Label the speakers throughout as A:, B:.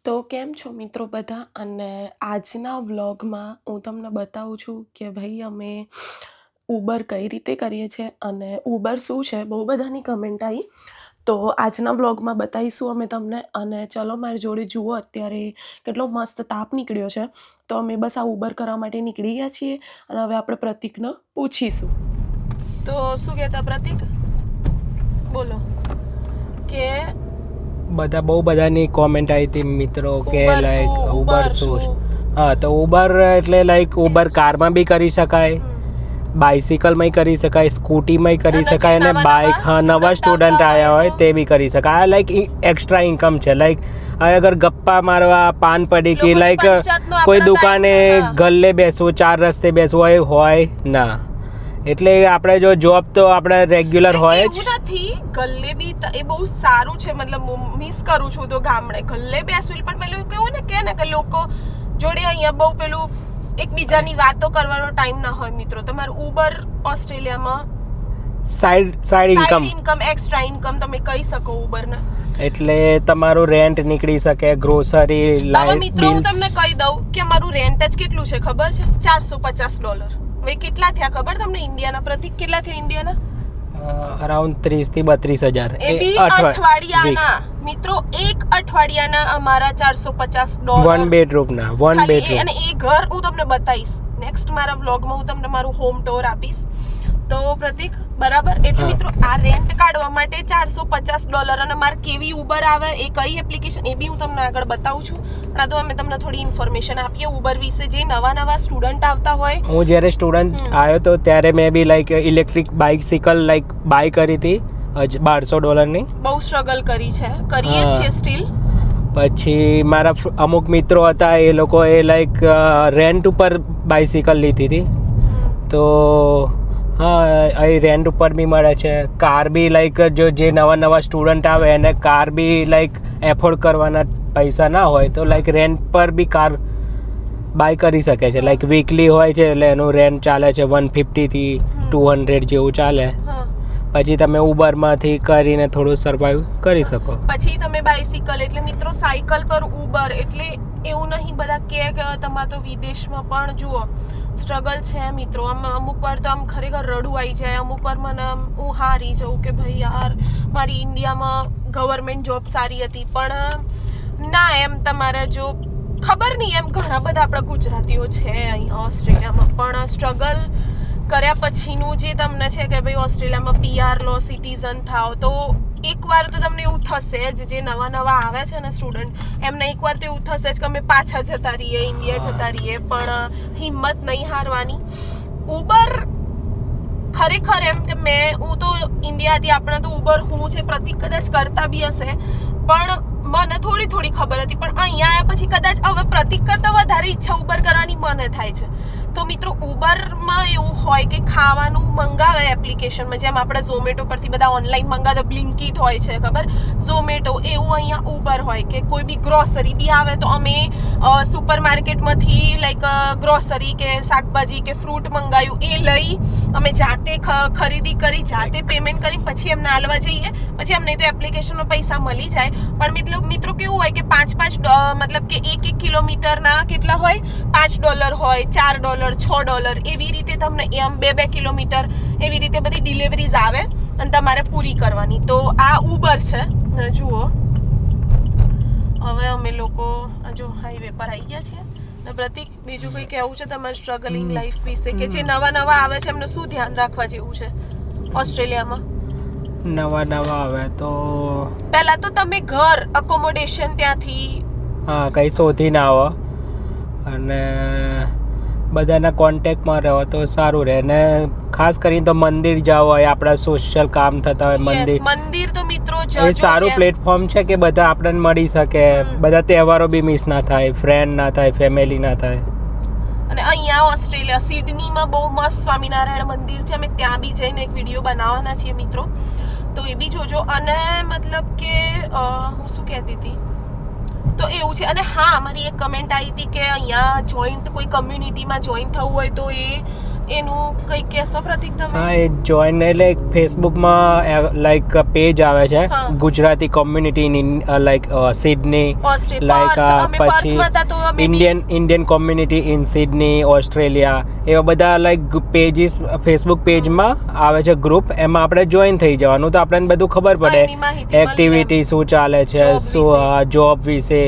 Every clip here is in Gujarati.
A: તો કેમ છો મિત્રો બધા? અને આજના વ્લોગમાં હું તમને બતાવું છું કે ભાઈ અમે ઉબર કઈ રીતે કરીએ છીએ અને ઉબર શું છે. બહુ બધાની કમેન્ટ આવી, તો આજના વ્લોગમાં બતાવીશું અમે તમને. અને ચલો મારી જોડે જુઓ, અત્યારે કેટલો મસ્ત તાપ નીકળ્યો છે, તો અમે બસ આ ઉબર કરવા માટે નીકળી ગયા છીએ. અને હવે આપણે પ્રતિકને પૂછીશું. તો શું કહેતા પ્રતિક, બોલો કે
B: બધા બહુ બધાની કોમેન્ટ આવી હતી મિત્રો કે લાઈક ઉબર શું. હા, તો ઉબર એટલે લાઈક ઉબર કારમાં બી કરી શકાય, બાઇસિકલમાં કરી શકાય, સ્કૂટીમાં કરી શકાય, અને બાઇક, હા, નવા સ્ટુડન્ટ આવ્યા હોય તે બી કરી શકાય. આ લાઈક એક્સ્ટ્રા ઇન્કમ છે. લાઈક અગર ગપ્પા મારવા, પાન પડીકી, લાઈક કોઈ દુકાને ગલ્લે બેસવું, ચાર રસ્તે બેસવું હોય ના. એટલે આપણે જો જોબ તો આપણે રેગ્યુલર હોય જ
A: નથી. ગલ્લે બી એ બહુ સારું છે, મતલબ મિસ કરું છું તો ગામડે ગલ્લે બેસવું. પણ પેલું કેવું ને કે લોકો જોડે અહીંયા બહુ પેલું એકબીજાની વાતો કરવાનો ટાઈમ ના હોય. મિત્રો, તમારું ઉબર ઓસ્ટ્રેલિયામાં
B: સાઈડ
A: ઇન્કમ, એક્સ્ટ્રા ઇન્કમ તમે કહી શકો ઉબરને.
B: એટલે તમારું રેન્ટ નીકળી શકે, ગ્રોસરી,
A: લાઈટ, મિત્રો હું તમને કહી દઉં કે અમારું રેન્ટ જ કેટલું છે ખબર છે? $450. હવે કેટલા થયા ખબર તમને ઇન્ડિયાના? પ્રતિક, કેટલા થયા ઇન્ડિયાના?
B: અરાઉન્ડ 30 થી 32,000
A: એ બી અઠવાડિયાના. મિત્રો, એક અઠવાડિયાના અમારા $450.
B: One bedroom.
A: અને એ ઘર હું તમને બતાવીશ નેક્સ્ટ મારા વ્લોગમાં. હું તમને મારું હોમ ટૂર આપીશ. તો પ્રતિક, બરાબર. એટલે મિત્રો, આ રેન્ટ કાઢવા માટે $450. અને મારે કેવી ઉબર આવે, એ કઈ એપ્લિકેશન, એ બી હું તમને આગળ બતાવું છું. પણ તો અમે તમને થોડી ઇન્ફોર્મેશન આપીએ ઉબર વિશે. જે નવા સ્ટુડન્ટ આવતા હોય,
B: હું જ્યારે સ્ટુડન્ટ આવ્યો તો ત્યારે મેં બી like electric bicycle like buy કરી હતી $1200 ની.
A: બહુ સ્ટ્રગલ કરીએ છીએ સ્ટીલ.
B: પછી મારા અમુક મિત્રો હતા, એ લોકોએ લાઈક રેન્ટ ઉપર બાઇસિકલ લીધી હતી. તો હા, અહીં રેન્ટ ઉપર બી મળે છે. કાર બી લાઈક જો જે નવા સ્ટુડન્ટ આવે એને કાર બી લાઈક એફોર્ડ કરવાના પૈસા ના હોય તો લાઈક રેન્ટ પર બી કાર બાય કરી શકે છે. લાઈક વીકલી હોય છે એટલે એનું રેન્ટ ચાલે છે 150 થી 200 જેવું ચાલે. પછી તમે ઉબરમાંથી કરીને થોડું સર્વાઈવ કરી શકો.
A: પછી તમે બાઇસિકલ, એટલે મિત્રો સાયકલ પર ઉબર. એટલે એવું નહીં બધા કે તમારે તો વિદેશમાં પણ જુઓ સ્ટ્રગલ છે મિત્રો. અમુક વાર તો આમ ખરેખર રડવું આવી જાય. અમુક વાર મને હું હારી જાઉં કે ભાઈ યાર, મારી ઇન્ડિયામાં ગવર્મેન્ટ જોબ સારી હતી. પણ ના, એમ તમારે જો ખબર નહીં, એમ ઘણા બધા આપણા ગુજરાતીઓ છે અહીંયા ઓસ્ટ્રેલિયામાં, પણ સ્ટ્રગલ કર્યા પછીનું જે તમને છે કે ભાઈ ઓસ્ટ્રેલિયામાં PR લો, સિટીઝન થાવ, તો એકવાર તો તમને એવું થશે જ. જે નવા આવે છે ને સ્ટુડન્ટ, એમને એકવાર તો એવું થશે જ કે અમે પાછા જતા રહીએ, ઇન્ડિયા જતા રહીએ. પણ હિંમત નહીં હારવાની. ઉબર ખરેખર એમ કે હું તો ઇન્ડિયાથી, આપણે તો ઉબર હું છે, પ્રતિક કદાચ કરતા બી હશે, પણ મને થોડી ખબર હતી. પણ અહીંયા આવ્યા પછી કદાચ હવે પ્રતિક કરતા વધારે ઈચ્છા ઉબર કરવાની મને થાય છે. તો મિત્રો, ઉબરમાં એવું હોય કે ખાવાનું મંગાવે એપ્લિકેશનમાં, જેમ આપણે ઝોમેટો પરથી બધા ઓનલાઈન મંગાવે, બ્લિંકિટ હોય છે ખબર, ઝોમેટો, એવું અહીંયા ઉબર હોય કે કોઈ બી ગ્રોસરી બી આવે તો અમે સુપર માર્કેટમાંથી લાઈક ગ્રોસરી કે શાકભાજી કે ફ્રૂટ મંગાવ્યું, એ લઈ અમે જાતે ખરીદી કરી, જાતે પેમેન્ટ કરી, પછી એમને આલવા જઈએ. પછી અમને તો એપ્લિકેશનમાં પૈસા મળી જાય. પણ મિત્રો કેવું હોય કે 5 મતલબ કે 1 કિલોમીટરના કેટલા હોય, $5 હોય, $4, $6, એવી રીતે તમને એમ 2 કિલોમીટર એવી રીતે બધી ડિલિવરીઝ આવે અને તમારે પૂરી કરવાની. તો આ ઉબર છે. જુઓ, હવે અમે લોકો જો હાઈવે પર આવી ગયા છીએ. ને પ્રતિક, બીજું કંઈ કહેવું છે તમારે સ્ટ્રગલિંગ લાઈફ વિશે, કે જે નવા આવે છે એમને શું ધ્યાન રાખવા જેવું છે ઓસ્ટ્રેલિયામાં?
B: નવા આવે તો
A: પહેલા તો તમે ઘર અકોમોડેશન ત્યાંથી
B: કંઈ શોધીને આવો અને બધાના કોન્ટેક્ટમાં રહો તો સારું રહે. ને ખાસ કરીને તો મંદિર જાવ હોય, આપણા સોશિયલ કામ થતા હોય,
A: મંદિર તો મિત્રો
B: એ સારું પ્લેટફોર્મ છે કે બધા આપણને મળી શકે. બધા તહેવારો બી મિસ ના થાય, ફ્રેન્ડ ના થાય, ફેમિલી ના થાય.
A: અને અહીંયા ઓસ્ટ્રેલિયા સિડનીમાં બહુ મસ્ત સ્વામિનારાયણ મંદિર છે. અમે ત્યાં બી જઈને એક વિડીયો બનાવવાના છીએ મિત્રો, તો એ બી જોજો. અને મતલબ કે હું શું કહેતી હતી, તો એવું છે. અને હા, મારી એક કમેન્ટ આવી હતી કે અહીંયા જોઈન્ટ કોઈ કમ્યુનિટીમાં જોઈન થવું હોય તો એ એનું કંઈ કહેશો પ્રતિક તમે?
B: હા, એ જોઈન એટલે ફેસબુકમાં લાઈક પેજ આવે છે
A: હા.
B: Gujarati community in like Sydney, like પછી Indian community in Sydney Australia, એવા બધા લાઈક પેજીસ ફેસબુક પેજમાં આવે છે ગ્રુપ. એમાં આપણે જોઈન થઈ જવાનું તો આપણને બધું ખબર પડે એક્ટિવિટી શું ચાલે છે, શું જોબ વિશે.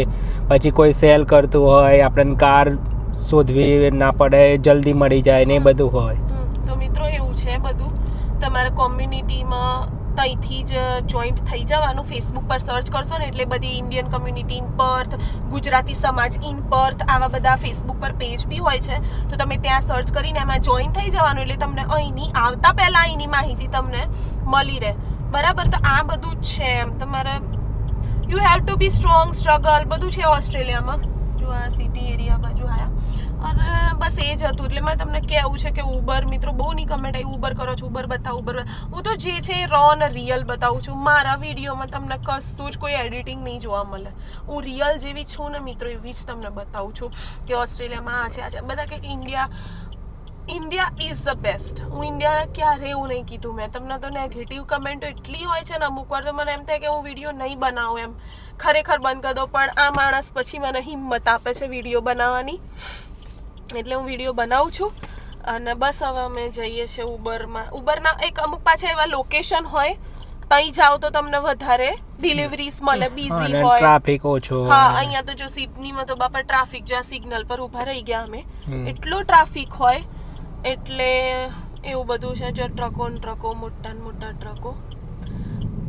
B: પછી કોઈ સેલ કરતું હોય, આપણને કાર શોધવી ના પડે, જલ્દી મળી જાય ને એ બધું હોય.
A: તો મિત્રો એવું છે બધું. તમારા કોમ્યુનિટીમાં ત્યાંથી જ જોઈન્ટ થઈ જવાનું. ફેસબુક પર સર્ચ કરશો ને એટલે બધી Indian community in Perth, Gujarati સમાજ ઇન પર્થ, આવા બધા ફેસબુક પર પેજ બી હોય છે. તો તમે ત્યાં સર્ચ કરીને એમાં જોઈન થઈ જવાનું એટલે તમને અહીંની આવતા પહેલા અહીંની માહિતી તમને મળી રહે. બરાબર? તો આ બધું જ છે. એમ તમારે you have to be strong, struggle બધું છે ઓસ્ટ્રેલિયામાં. જો આ સિટી એરિયા બાજુ આવ્યા અને બસ એ જ હતું. એટલે મેં તમને કહેવું છે કે ઉબર મિત્રો બહુ નહીં કમેન્ટ આવી ઉબર કરો છો, ઉબર બતાવો, ઉબર. હું તો જે છે એ રો અને રિયલ બતાવું છું. મારા વિડીયોમાં તમને કશું જ કોઈ એડિટિંગ નહીં જોવા મળે. હું રિયલ જેવી છું ને મિત્રો એવી જ તમને બતાવું છું કે ઓસ્ટ્રેલિયામાં આ છે, આ છે. બધા કે ઇન્ડિયા ઇઝ ધ બેસ્ટ. હું ઇન્ડિયાને ક્યારે એવું નહીં કીધું મેં તમને. તો નેગેટિવ કમેન્ટો એટલી હોય છે ને અમુક વાર તો મને એમ થાય કે હું વિડીયો નહીં બનાવું, એમ ખરેખર બંધ કરી દો. પણ આ માણસ પછી મને હિંમત આપે છે વિડીયો બનાવવાની, એટલે હું વિડીયો બનાવું છું. અને બસ હવે અમે જઈએ છીએ ઉબરમાં. ઉબરના એક અમુક પાછા એવા લોકેશન હોય ત્યાં જાઓ તો તમને વધારે ડિલિવરીઝ મળે, બીઝી હોય,
B: ટ્રાફિક ઓછો.
A: હા, અહીંયા તો જો સિડનીમાં તો બાપા ટ્રાફિક, જો સિગ્નલ પર ઊભા રહી ગયા અમે, એટલો ટ્રાફિક હોય. એટલે એવું બધું છે. જો ટ્રકો ને ટ્રકો, મોટા ને મોટા ટ્રકો.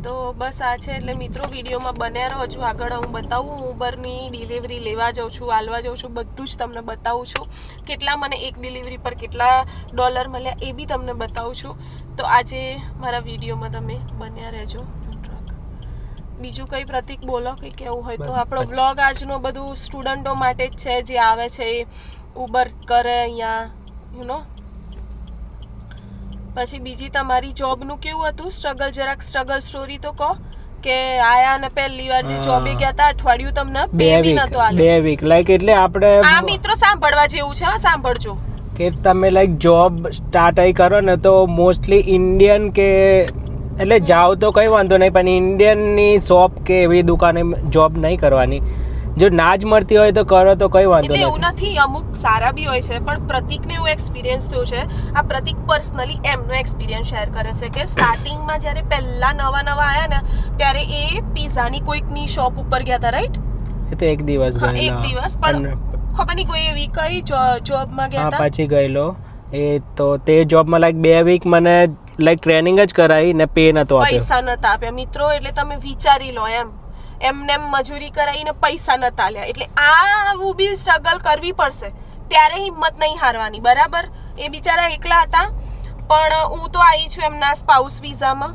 A: તો બસ આ છે. એટલે મિત્રો વિડીયોમાં બન્યા રહો. હજુ આગળ હું બતાવું. ઉબરની ડિલિવરી લેવા જાઉં છું, આલવા જાઉં છું, બધું જ તમને બતાવું છું. કેટલા મને એક ડિલિવરી પર કેટલા ડોલર મળ્યા એ બી તમને બતાવું છું. તો આજે મારા વિડીયોમાં તમે બન્યા રહેજો. બીજું કંઈ પ્રતિક બોલો, કંઈ કેવું હોય તો. આપણો વ્લોગ આજનો બધું સ્ટુડન્ટો માટે જ છે, જે આવે છે એ ઉબર કરે અહીંયા, યુ નો. પછી બીજી તમારી જોબનું કેવું હતું સ્ટ્રગલ? જરાક સ્ટ્રગલ સ્ટોરી તો કહો. કે આયા ને પહેલી વાર જે જોબે ગયા હતા અઠવાડિયું તમને પે બી નતો આલ્યો.
B: 2 વીક લાઈક એટલે આપણે
A: આ મિત્રો સાંભળવા જેવું છે. હા, સાંભળજો
B: કે તમે લાઈક જોબ સ્ટાર્ટ આઈ કરો ને તો મોસ્ટલી ઇન્ડિયન કે એટલે જાઓ તો કઈ વાંધો નહીં, પણ ઇન્ડિયનની શોપ કે એવી દુકાને જોબ નહીં કરવાની. જો ના જ મળતી હોય તો કરો તો કઈ વાંધો
A: એટલે
B: નથી.
A: એવું નથી, અમુક સારા બી હોય છે. પણ પ્રતિકને એવો એક્સપિરિયન્સ થયો છે. આ પ્રતિક પર્સનલી એમનો એક્સપિરિયન્સ શેર કરે છે કે સ્ટાર્ટિંગમાં જ્યારે પહેલા નવા આયા ને ત્યારે એ પિઝાની કોઈકની શોપ ઉપર ગયા હતા, રાઈટ?
B: એ તો એક દિવસ
A: હા,
B: ગયેલા.
A: એક દિવસ. પણ ખબર નહીં કોઈ એવી કઈ જોબમાં ગયા હતા.
B: પછી ગયેલો એ તો તે જોબમાં લાઈક 2 વીક મને લાઈક ટ્રેનિંગ જ કરાવી ને પે નતો આપ્યો,
A: પૈસા નતા આપ્યા મિત્રો. એટલે તમે વિચારી લો એમને મજૂરી કરાવીને પૈસા નતા આલ્યા. એટલે આવું બી સ્ટ્રગલ કરવી પડશે. ત્યારે હિંમત નહીં હારવાની. બરાબર? એ બિચારા એકલા હતા, પણ હું તો આવી છું એમના સ્પાઉસ વિઝામાં.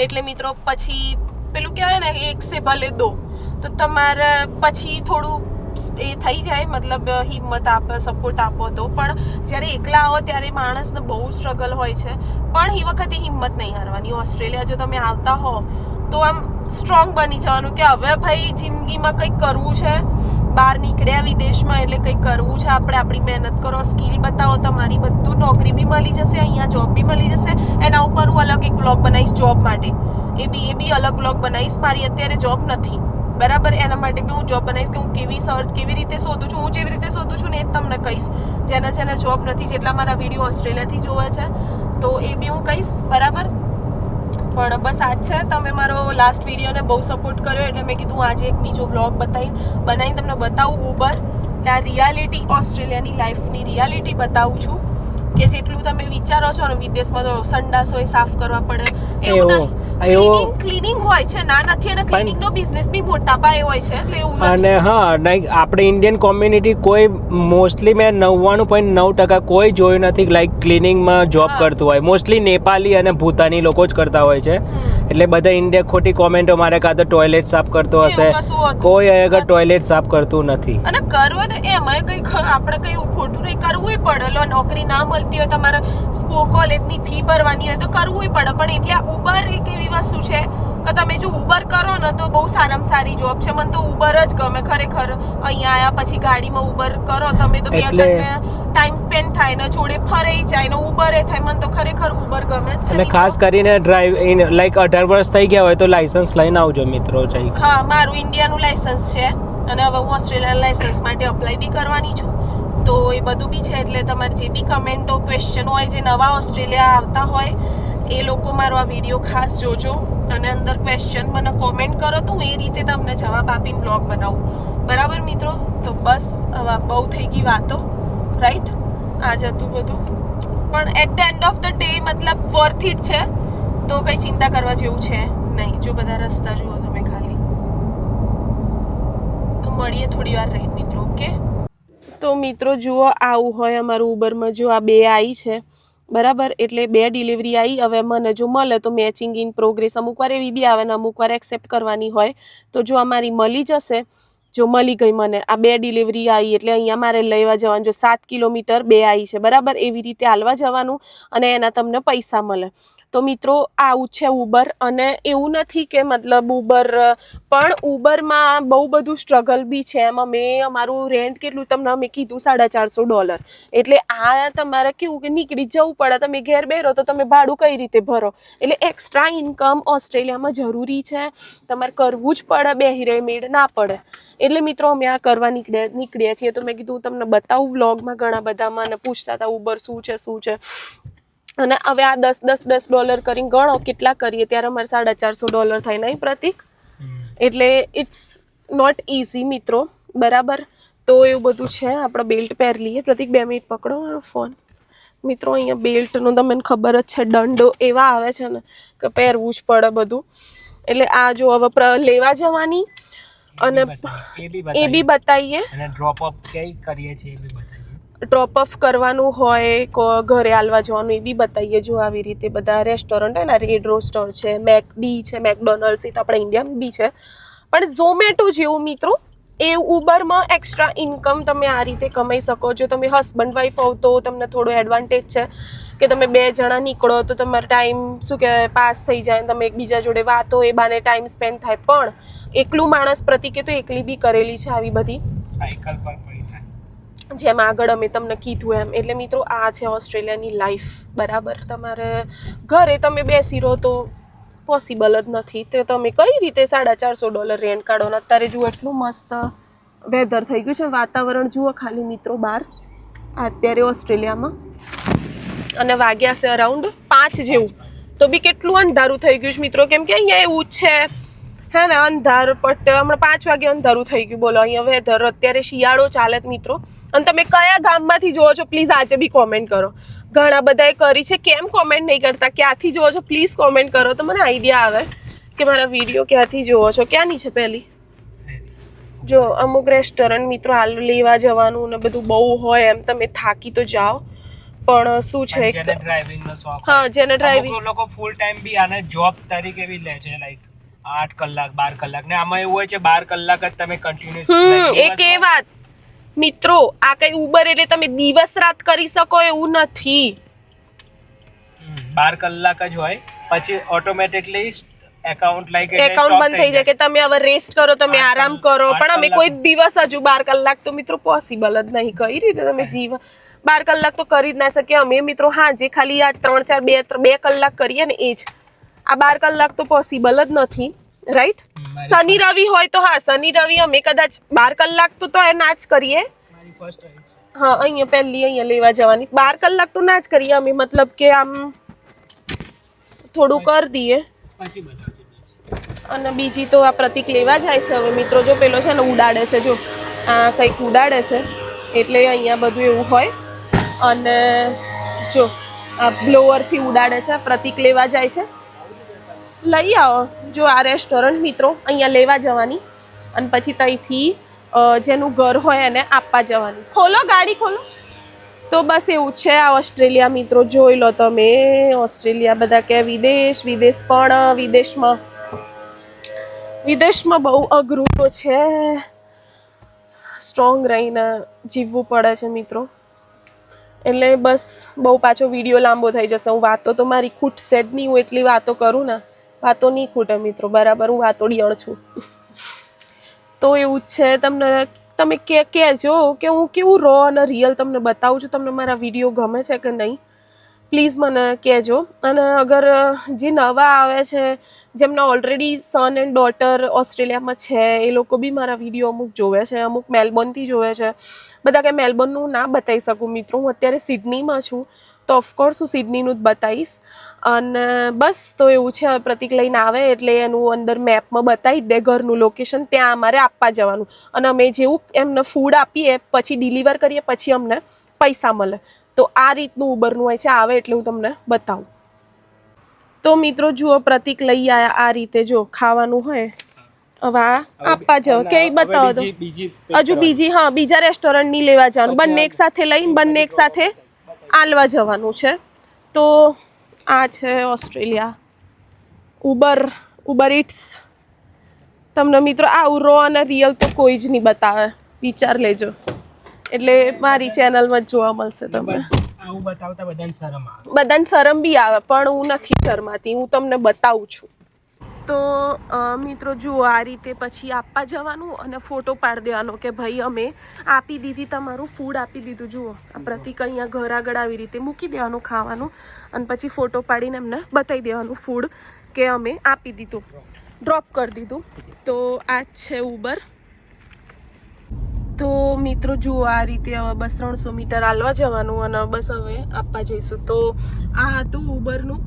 A: એટલે મિત્રો પછી પેલું કહેવાય ને એક સે ભલે દો, તો તમારે પછી થોડું એ થઈ જાય, મતલબ હિંમત આપે, સપોર્ટ આપો તો. પણ જ્યારે એકલા આવો ત્યારે માણસને બહુ સ્ટ્રગલ હોય છે. પણ એ વખતે હિંમત નહીં હારવાની. ઓસ્ટ્રેલિયા જો તમે આવતા હો તો આમ સ્ટ્રોંગ બની જવાનું કે હવે ભાઈ જિંદગીમાં કંઈક કરવું છે. બહાર નીકળ્યા વિદેશમાં એટલે કંઈક કરવું છે. આપણે આપણી મહેનત કરો, સ્કિલ બતાવો, તમારી બધું નોકરી બી મળી જશે, અહીંયા જોબ બી મળી જશે. એના ઉપર હું અલગ એક બ્લોગ બનાવીશ જોબ માટે. એ બી અલગ બ્લોગ બનાવીશ. મારી અત્યારે જોબ નથી, બરાબર? એના માટે બી હું જોબ બનાવીશ કે હું કેવી રીતે શોધું છું. હું જેવી રીતે શોધું છું ને એ જ તમને કહીશ. જેને જોબ નથી, જેટલા મારા વિડીયો ઓસ્ટ્રેલિયાથી જોવે છે તો એ બી હું કહીશ, બરાબર? પણ બસ આજ છે. તમે મારો લાસ્ટ વિડીયોને બહુ સપોર્ટ કર્યો એટલે મેં કીધું આજે એક બીજો વ્લોગ બનાવીને તમને બતાવું ઉબર. એટલે આ રિયાલિટી, ઓસ્ટ્રેલિયાની લાઈફની રિયાલિટી બતાવું છું કે જેટલું તમે વિચારો છો ને વિદેશમાં તો સંડાસ હોય સાફ કરવા પડે, એવું ક્લીનિંગ હોય છે. ના નથી, અને ક્લીનિંગનો બિઝનેસ બી મોટા પાયે હોય છે. એટલે એવું નથી.
B: અને હા, લાઈક આપણે ઇન્ડિયન કોમ્યુનિટી કોઈ મોસ્ટલી મેં 99.9% કોઈ જોયું નથી લાઈક ક્લિનિંગમાં જોબ કરતું હોય. મોસ્ટલી નેપાલી અને ભૂતાની લોકો જ કરતા હોય છે. એટલે બધા ઇન્ડિયા ખોટી કોમેન્ટો મારે, કાં તો ટોયલેટ સાફ કરતો હશે, કોઈ આગળ ટોયલેટ સાફ કરતું નથી.
A: અને કરવો તો એમાં કઈ આપણે કઈ ખોટું નહીં, કરવું પડે. લો, નોકરી ના મળતી હોય, તમારે કોલેજની ફી ભરવાની હોય તો કરવું પડે. પણ એટલે આ ઉબર એક એવી વસ્તુ છે કે તમે જો ઉબર કરો ને તો બહુ સારામાં સારી જોબ છે. મને તો ઉબર જ ગમે ખરેખર. અહીંયા આયા પછી ગાડીમાં ઉબર કરો તમે તો 2 જણને ટાઈમ સ્પેન્ડ થાય ને જોડે ફરે જાય ને ઉબરે થાય. મને તો ખરેખર ઉબર ગમે જ છે
B: અને ખાસ કરીને ડ્રાઈવ ઇન લાઈક 18 વર્ષ થઈ ગયા હોય તો લાયસન્સ લઈને આવજો મિત્રો. જઈ
A: હા, મારું ઇન્ડિયાનું લાયસન્સ છે અને હવે હું ઓસ્ટ્રેલિયન લાયસન્સ માટે અપ્લાય બી કરવાની છું. તો એ બધું બી છે. એટલે તમારે જે બી કમેન્ટો ક્વેશ્ચન હોય, જે નવા ઓસ્ટ્રેલિયા આવતા હોય એ લોકો મારો આ વિડીયો ખાસ જોજો અને અંદર ક્વેશ્ચન મને કોમેન્ટ કરો તો હું એ રીતે તમને જવાબ આપીને બ્લોગ બનાવું. બરાબર મિત્રો? તો બસ હવે બહુ થઈ ગઈ વાતો, રાઈટ? આ જ હતું બધું. પણ at the end of the day મતલબ વર્થ ઇટ છે, તો કંઈ ચિંતા કરવા જેવું છે નહીં. જો બધા રસ્તા જુઓ તમે ખાલી. તો મળીએ થોડી વાર રહીને મિત્રો. ઓકે? તો મિત્રો જુઓ, આવું હોય અમારું ઉબરમાં. જો આ 2 આવી છે બરાબર, એટલે 2 ડિલિવરી આવી. હવે મને જો મળે તો મેચિંગ ઇન પ્રોગ્રેસ અમુક વાર એવી બી આવે ને અમુક વાર એક્સેપ્ટ કરવાની હોય. તો જો અમારી મળી જશે, જો મળી ગઈ મને આ 2 ડિલિવરી આવી એટલે અહીંયા મારે લેવા જવાનું. જો 7 કિલોમીટર 2 આવી છે બરાબર, એવી રીતે હાલવા જવાનું અને એના તમને પૈસા મળે. તો મિત્રો આવું છે ઉબર. અને એવું નથી કે મતલબ ઉબર, પણ ઉબરમાં બહુ બધું સ્ટ્રગલ બી છે. એમાં મેં અમારું રેન્ટ કેટલું તમને અમે કીધું $450. એટલે આ તમારે કેવું કે નીકળી જવું પડે. તમે ઘેર બેરો તો તમે ભાડું કઈ રીતે ભરો? એટલે એક્સ્ટ્રા ઇન્કમ ઓસ્ટ્રેલિયામાં જરૂરી છે, તમારે કરવું જ પડે. બેહી રહે મેળ ના પડે. એટલે મિત્રો અમે આ કરવા નીકળ્યા છીએ. તો મેં કીધું તમને બતાવું વ્લોગમાં. ઘણા બધા મને પૂછતા હતા ઉબર શું છે. અને હવે આ $10 કરીને ગણો કેટલા કરીએ ત્યારે અમારે $450 થાય નહીં પ્રતિક? એટલે ઇટ્સ નોટ ઇઝી મિત્રો. બરાબર? તો એવું બધું છે. આપણે બેલ્ટ પહેરી લઈએ. પ્રતિક 2 મિનિટ પકડો મારો ફોન. મિત્રો અહીંયા બેલ્ટનો તમને ખબર જ છે, દંડો એવા આવે છે ને કે પહેરવું જ પડે બધું. એટલે આ જો હવે લેવા જવાની અને એ બી બતાવીએ
B: અને ડ્રોપ ઓફ ક્યાંય કરીએ છીએ એ બી બતાવીએ.
A: ડ્રોપ ઓફ કરવાનું હોય, ઘરે હાલવા જવાનું એ બી બતાવીએ. જો આવી રીતે બધા રેસ્ટોરન્ટ હોય ને, રેડ રોસ્ટર છે, મેકડી છે, મેકડોનલ્ડ્સ, એ તો આપણા ઇન્ડિયામાં બી છે. પણ ઝોમેટો જેવું મિત્રો એ ઉબરમાં એક્સ્ટ્રા ઇન્કમ તમે આ રીતે કમાઈ શકો. જો તમે હસબન્ડ વાઈફ હોવ તો તમને થોડો એડવાન્ટેજ છે કે તમે 2 જણા નીકળો તો તમારો ટાઈમ શું કહેવાય પાસ થઈ જાય. તમે એકબીજા જોડે વાતો, એ બાને ટાઈમ સ્પેન્ડ થાય. પણ એકલું માણસ પ્રતિકે તો એકલી બી કરેલી છે આવી બધી
B: સાયકલ પર પડી થાય,
A: જેમ આગળ અમે તમને કીધું એમ. એટલે મિત્રો આ છે ઓસ્ટ્રેલિયાની લાઈફ. બરાબર? તમારે ઘરે તમે બેસી રહો તો પોસિબલ જ નથી. તો તમે કઈ રીતે $450 રેન્ટ કાઢો? ને અત્યારે જુઓ એટલું મસ્ત વેધર થઈ ગયું છે, વાતાવરણ જુઓ ખાલી મિત્રો બહાર અત્યારે ઓસ્ટ્રેલિયામાં. અને વાગ્યા છે અરાઉન્ડ 5 જેવું. તો બી કેટલું અંધારું થઈ ગયું છે મિત્રો. કેમ કે અહીંયા એવું જ છે હે ને, અંધાર પટ હમણાં 5 વાગે અંધારું થઈ ગયું. બોલો અહીંયા વેધર અત્યારે શિયાળો ચાલે મિત્રો. અને તમે કયા ગામમાંથી જોવો છો પ્લીઝ આજે બી કોમેન્ટ કરો. ઘણા બધાએ કરી છે, કેમ કોમેન્ટ નહીં કરતા? ક્યાંથી જોવો છો પ્લીઝ કોમેન્ટ કરો તો મને આઈડિયા આવે કે મારા વિડીયો ક્યાંથી જોવો છો. ક્યાંની છે પહેલી? જો અમુક રેસ્ટોરન્ટ મિત્રો હાલ લેવા જવાનું ને બધું બહુ હોય એમ, તમે થાકી તો જાઓ. પણ શું છે,
B: જેને ડ્રાઇવિંગનો શોખ,
A: હા જેને ડ્રાઇવિંગ,
B: લોકો ફૂલ ટાઈમ બી આને જોબ તરીકે બી લે છે, લાઈક 8 કલાક 12 કલાક. ને આમાં એવું હોય છે 12 કલાક જ તમે કન્ટિન્યુઅસ.
A: એક એ વાત મિત્રો, આ કઈ ઉબર એટલે તમે દિવસ રાત કરી શકો એવું નથી.
B: 12 કલાક જ હોય, પછી ઓટોમેટિકલી એકાઉન્ટ
A: બંધ થઈ જાય કે તમે હવે રેસ્ટ કરો, તમે આરામ કરો. પણ અમે કોઈ દિવસ હજુ 12 કલાક તો મિત્રો પોસિબલ જ નહીં. કઈ રીતે તમે 12 કલાક તો કરી જ ના શકીએ અમે મિત્રો. હા, જે ખાલી આ 2 કલાક કરીએ ને એ જ. આ 12 કલાક તો પોસિબલ જ નથી, રાઈટ? શનિ રવિ હોય તો હા, શનિ રવિ અમે કદાચ 12 કલાક તો એ ના જ કરીએ. હા, અહીંયા લેવા જવાની 12 કલાક તો ના જ કરીએ અમે. મતલબ કે આમ થોડું કરી દઈએ. અને બીજી તો આ પ્રતિક લેવા જાય છે હવે મિત્રો. જો પેલો છે ને ઉડાડે છે, જો આ કંઈક ઉડાડે છે એટલે અહીંયા બધું એવું હોય. અને જો આ બ્લોઅરથી ઉડાડે છે. પ્રતિક લેવા જાય છે. લઈ આવો. જો આ રેસ્ટોરન્ટ મિત્રો અહીંયા લેવા જવાની અને પછી ત્યાંથી જેનું ઘર હોય એને આપવા જવાની. ખોલો ગાડી, ખોલો. તો બસ એવું છે આ ઓસ્ટ્રેલિયા મિત્રો. જોઈ લો તમે ઓસ્ટ્રેલિયા. બધા કે વિદેશ પણ વિદેશમાં બહુ અઘરું તો છે. સ્ટ્રોંગ રહીને જીવવું પડે છે મિત્રો. એટલે બસ બહુ પાછો વિડીયો લાંબો થઈ જશે. હું વાતો તો મારી ખૂટશે જ નહીં. હું એટલી વાતો કરું ને, વાતો નહીં ખૂટે મિત્રો. બરાબર? હું વાતોડિયણ છું. તો એવું જ છે. તમને તમે કહેજો કે હું કેવું રો અને રિયલ તમને બતાવું છું. તમને મારા વિડીયો ગમે છે કે નહીં પ્લીઝ મને કહેજો. અને અગર જે નવા આવે છે જેમના ઓલરેડી સન એન્ડ ડોટર ઓસ્ટ્રેલિયામાં છે એ લોકો બી મારા વિડીયો અમુક જોવે છે, અમુક મેલબોર્નથી જોવે છે. બધા કે મેલબોર્નનું ના બતાવી શકું મિત્રો, હું અત્યારે સિડનીમાં છું તો ઓફકોર્સ હું સિડનીનું જ બતાવીશ. અને બસ તો એવું છે, પ્રતિક લઈને આવે એટલે એનું અંદર મેપમાં બતાવી દે ઘરનું લોકેશન, ત્યાં અમારે આપવા જવાનું. અને અમે જેવું એમને ફૂડ આપીએ પછી ડિલિવર કરીએ પછી અમને પૈસા મળે. તો આ રીતનું ઉબરનું હોય છે, આવે એટલે હું તમને બતાવું. તો મિત્રો જુઓ પ્રતિક લઈ આવ્યા આ રીતે, જો ખાવાનું હોય હવે આ આપવા જાવ કે બતાવો તો હજુ બીજી, હા બીજા રેસ્ટોરન્ટની લેવા જવાનું, બંને એક સાથે લઈને બંને એક સાથે આલવા જવાનું છે. તો આ છે ઓસ્ટ્રેલિયા ઉબર ઇટ્સ. તમને મિત્રો આવું રો અને રિયલ તો કોઈ જ નહીં બતાવે, વિચાર લેજો. એટલે મારી ચેનલમાં જ જોવા મળશે તમને.
B: આવું બતાવતા
A: બધાને શરમ બી આવે પણ હું નથી શરમાતી, હું તમને બતાવું છું. તો મિત્રો જુઓ આ રીતે પછી આપવા જવાનું અને ફોટો પાડી દેવાનો કે ભાઈ અમે આપી દીધી, તમારું ફૂડ આપી દીધું. જુઓ આ પ્રતિક અહીંયા ઘર આગળ આવી રીતે મૂકી દેવાનું ખાવાનું અને પછી ફોટો પાડીને એમને બતાવી દેવાનું ફૂડ કે અમે આપી દીધું, ડ્રોપ કરી દીધું. તો આ જ છે ઉબર. તો મિત્રો જુઓ આ રીતે હવે બસ 300 મીટર હાલવા જવાનું અને બસ હવે આપવા જઈશું. તો આ હતું ઉબરનું.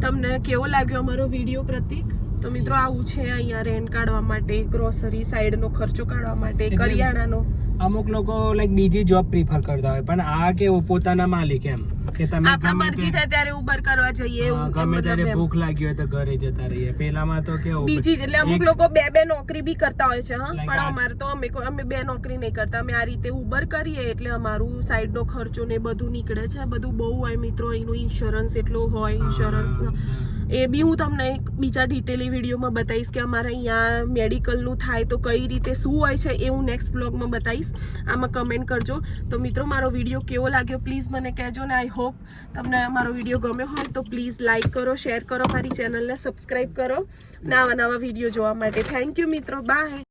A: તમને કેવો લાગ્યો અમારો વિડીયો પ્રતિક? તો મિત્રો આવું છે અહીંયા રેન્ટ કાઢવા માટે, ગ્રોસરી સાઈડનો ખર્ચો કાઢવા માટે, કરિયાણાનો.
B: અમુક લોકો લાઈક બીજી જોબ પ્રિફર કરતા હોય પણ આ કેવું પોતાના માલિક એમ કે તમે
A: આપણા મરજી થાય ત્યારે ઉબર કરવા જઈએ, એવું
B: ગમે ત્યારે ભૂખ લાગી હોય તો ઘરે જતા રહીએ. પેલામાં તો કેવું
A: બીજી, એટલે અમુક લોકો બે નોકરી બી કરતા હોય છે. હા પણ અમારે તો અમે બે નોકરી નહીં કરતા, અમે આ રીતે ઉબર કરીએ એટલે અમારું સાઈડનો ખર્ચો ને બધું નીકળે છે. બધું બહુ હોય મિત્રો, એનું ઇન્સ્યોરન્સ એટલું હોય, ઇન્સ્યોરન્સ એ બી હું તમને એક બીજા ડિટેલી વિડીયોમાં બતાવીશ કે અમારે અહીંયા મેડિકલનું થાય તો કઈ રીતે શું હોય છે એ હું નેક્સ્ટ બ્લોગમાં બતાવીશ. આમાં કમેન્ટ કરજો. તો મિત્રો મારો વિડીયો કેવો લાગ્યો પ્લીઝ મને કહેજો ને આઈ હોપ તમને મારો વિડીયો ગમ્યો હોય તો પ્લીઝ લાઇક કરો, શેર કરો, મારી ચેનલને સબસ્ક્રાઈબ કરો નવા વિડીયો જોવા માટે. થેન્ક યુ મિત્રો, બાય.